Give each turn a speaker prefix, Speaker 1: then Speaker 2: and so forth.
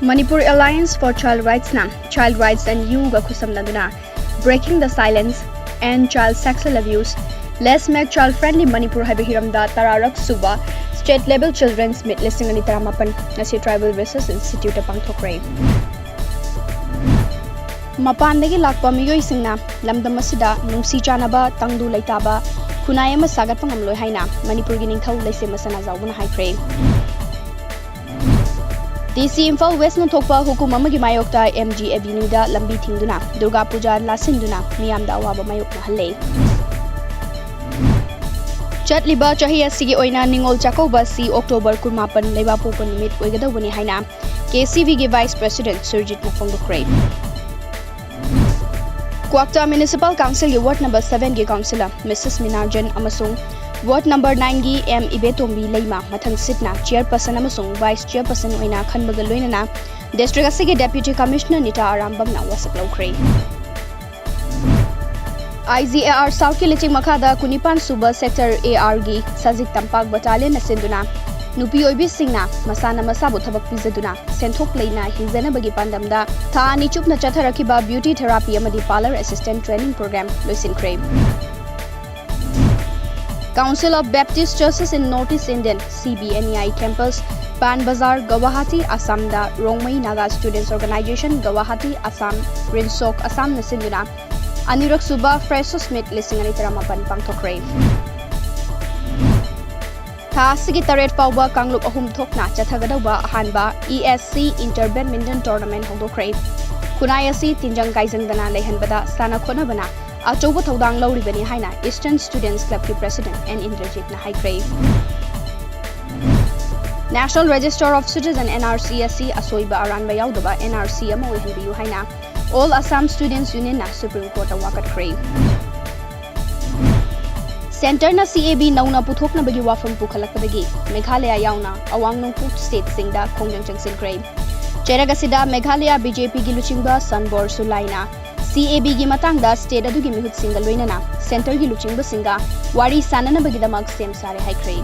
Speaker 1: Manipur Alliance for Child Rights na Child Rights and You ga khusamnaduna Breaking the Silence and Child Sexual Abuse. Let's make child friendly Manipur haiba hiramda tararak suba state level children's meet listing ani taramapan ngasi Tribal Research Institute pangthokre. Mapandagi lakpa miyoy singna lamdam asida nungsi chanaba tangdu laitaba khunai ama sagat pangamloi haina Manipur gi ningthau leisema SANAJAOBA na haikre. DC Imphal West na thokpa hukum amagi mayokta MG Avenue da lambi thingduna Durga Puja lasinduna miyamda awaba mayok na halle. Chatliba chahi asigi oina ningol chakoba si October 18 leiba popa nimit oigadawani haina KCV gi Vice President Surjit na phongdokre. KWAKTA Municipal Council gi Ward number 7 gi Councillor Mrs. Minarjan amasung Ward number 9 gi M Ibetombi leima mathang sitna Chairperson amasung Vice Chairperson oina khanbaga loinana District asigi Deputy Commissioner Nita Arambam na wasak lokre. IGAR South ki liching makhada kunipan suba sector AR gi Sajik Tampak Battalion na sinduna nupi oibi singna masana masabu thabak pizaduna senthok leina hingzana bagi pandamda tha ani chupna chatharakiba beauty therapy amadi parlor assistant training program loisin crave. Council of Baptist Churches in Northeast Indian CBNEI campus Pan Bazar Guwahati Assam da Rongmei Naga Students Organization Guwahati Assam Rinsok Assam na sinduna Anirak Suba Freshers Meet listing ani taramapan pangthokre. Tha asigi taret pauba kanglup ahum thokna chathagadauba ahanba ESC Inter Badminton Tournament hongdokre. Khunai asi tinjang kaijangdana leihanbada sana khonabana achouba thodang lauribani haina Eastern Students Club ki President and Indrajit na haikre. National Register of Citizen NRCSC asoiba aranba yaudaba NRC ama oihanbiyu haina All Assam Students Union na Supreme Court awakat kre. Center na CAB nauna puthok na bagi wafam pukhalakadagi Meghalaya yauna awang nongpuk state singda khongjang changsin kre. Cheragasida Meghalaya BJP gi luchingba Sanbor Sulaina CAB gi matangda state adugi mihut singal loinana center gi luchingba singa wari sanana bagi damak sem sare haikre.